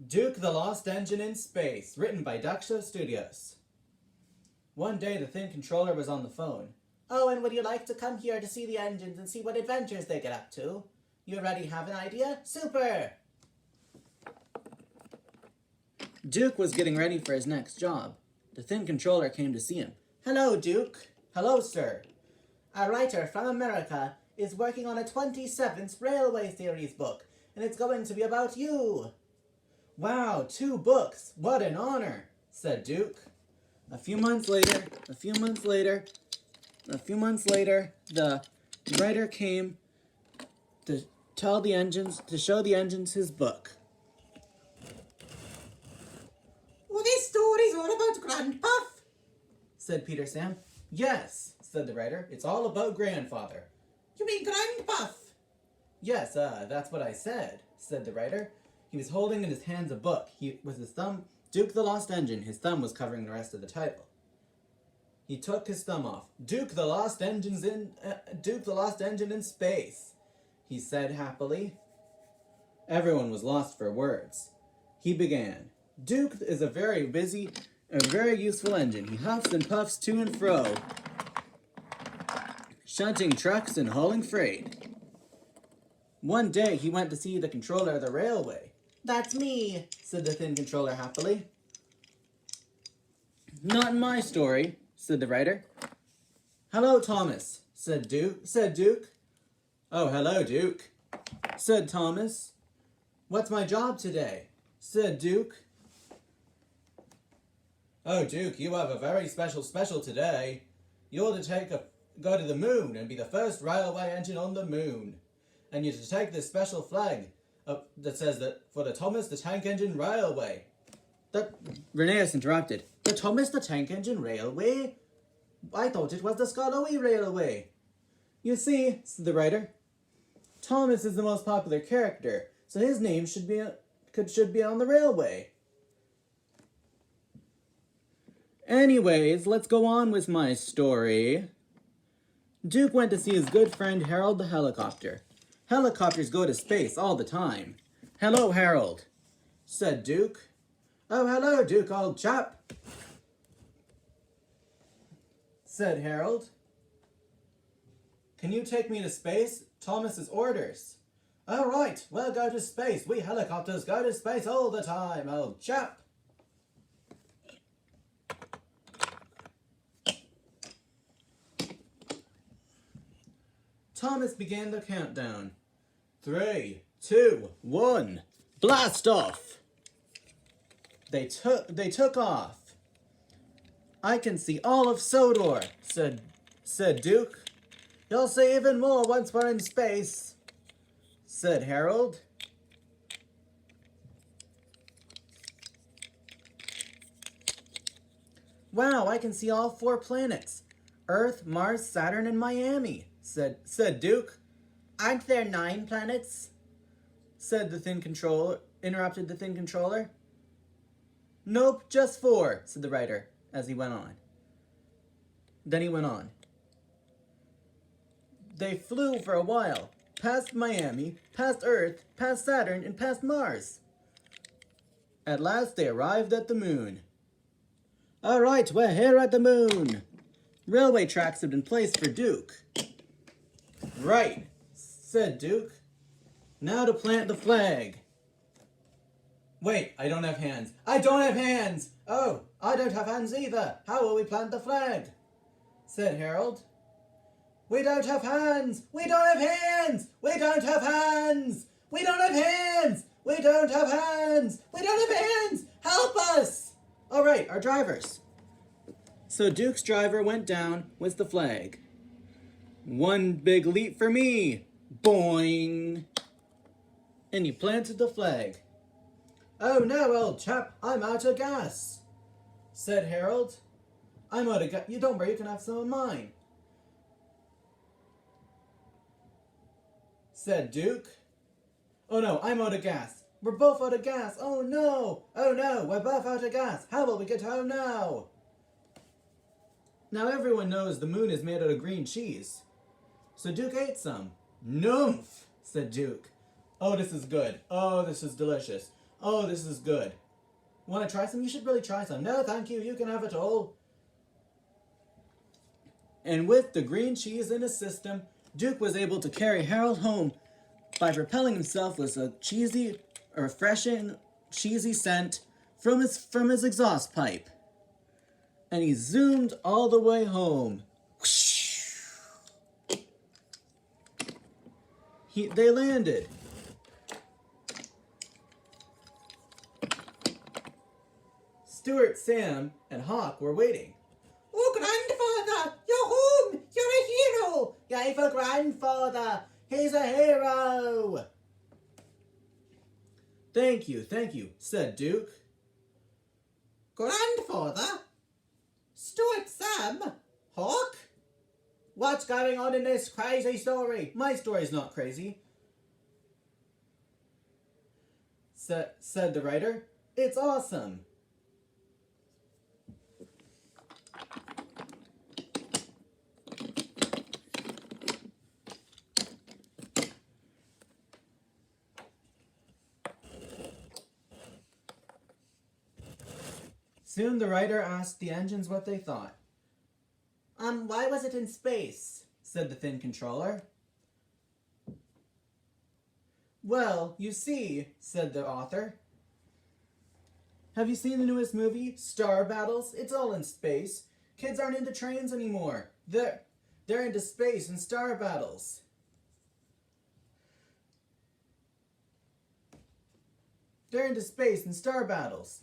Duke the Lost Engine in Space, written by Daksha Studios. One day the Thin Controller was on the phone. Oh, and would you like to come here to see the engines and see what adventures they get up to? You already have an idea? Super! Duke was getting ready for his next job. The Thin Controller came to see him. Hello, Duke. Hello, sir. A writer from America is working on a 27th Railway Series book, and it's going to be about you. Wow, 2 books. What an honor, said Duke. A few months later, the writer came to show the engines his book. Well, this story's all about Grandpuff, said Peter Sam. Yes, said the writer. It's all about grandfather. You mean Grandpuff? Yes, that's what I said, said the writer. He was holding in his hands a book. With his thumb, Duke the Lost Engine. His thumb was covering the rest of the title. He took his thumb off. Duke the Lost Engine in Space, he said happily. Everyone was lost for words. He began. Duke is a very useful engine. He huffs and puffs to and fro, shunting trucks and hauling freight. One day he went to see the controller of the railway. That's me, said the Thin Controller happily. Not in my story, said the writer. Hello, Thomas, said Duke. Oh, hello, Duke, said Thomas. What's my job today? Said Duke. Oh, Duke, you have a very special today. You're to go to the moon and be the first railway engine on the moon. And you're to take this special flag that says that for the Thomas the Tank Engine Railway. Rheneas interrupted. The Thomas the Tank Engine Railway? I thought it was the Skarloey Railway. You see, said the writer, Thomas is the most popular character, so his name should be on the railway. Anyways, let's go on with my story. Duke went to see his good friend Harold the helicopter. Helicopters go to space all the time. Hello, Harold, said Duke. Oh, hello, Duke, old chap, said Harold. Can you take me to space? Thomas's orders. All right, we'll go to space. We helicopters go to space all the time, old chap. Thomas began the countdown. 3, 2, 1, blast off! They took off. I can see all of Sodor, said Duke. You'll see even more once we're in space, said Harold. Wow, I can see all 4 planets. Earth, Mars, Saturn, and Miami, said Duke. Aren't there 9 planets? Interrupted the Thin Controller. Nope, just 4, said the writer, as he went on. Then he went on. They flew for a while, past Miami, past Earth, past Saturn, and past Mars. At last they arrived at the moon. All right, we're here at the moon. Railway tracks had been placed for Duke. Right, said Duke. Now to plant the flag. Wait, I don't have hands. I don't have hands! Oh, I don't have hands either. How will we plant the flag? Said Harold. We don't have hands! We don't have hands! We don't have hands! We don't have hands! We don't have hands! We don't have hands! Help us! All right, our drivers. So Duke's driver went down with the flag. One big leap for me! Boing! And he planted the flag. Oh no, old chap, I'm out of gas, said Harold. I'm out of gas. You don't worry, you can have some of mine, said Duke. Oh no, I'm out of gas. We're both out of gas. Oh no, we're both out of gas. How will we get home now? Now everyone knows the moon is made out of green cheese. So Duke ate some. Noomph, said Duke. Oh, this is good. Oh, this is delicious. Oh, this is good. Want to try some? You should really try some. No, thank you. You can have it all. And with the green cheese in his system, Duke was able to carry Harold home by propelling himself with a cheesy, refreshing, cheesy scent from his exhaust pipe. And he zoomed all the way home. They landed. Stuart, Sam, and Hawk were waiting. Oh, grandfather, you're home! You're a hero! Yay for grandfather! He's a hero! Thank you, said Duke. Grandfather? Stuart, Sam? Hawk? What's going on in this crazy story? My story's not crazy, said the writer. It's awesome. Soon the writer asked the engines what they thought. Why was it in space? Said the thin controller. Well, you see, said the author. Have you seen the newest movie, Star Battles? It's all in space. Kids aren't into trains anymore. They're into space and star battles. They're into space and star battles.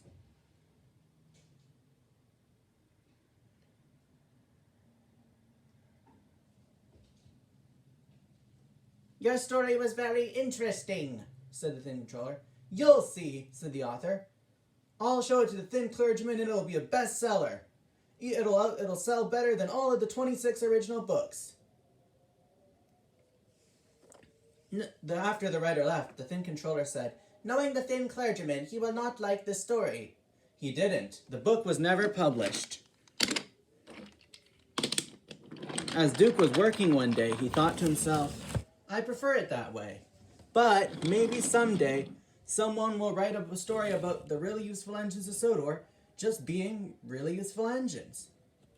Your story was very interesting, said the thin controller. You'll see, said the author. I'll show it to the thin clergyman and it'll be a bestseller. It'll sell better than all of the 26 original books. After the writer left, the thin controller said, knowing the thin clergyman, he will not like this story. He didn't. The book was never published. As Duke was working one day, he thought to himself, I prefer it that way. But maybe someday, someone will write a story about the really useful engines of Sodor just being really useful engines.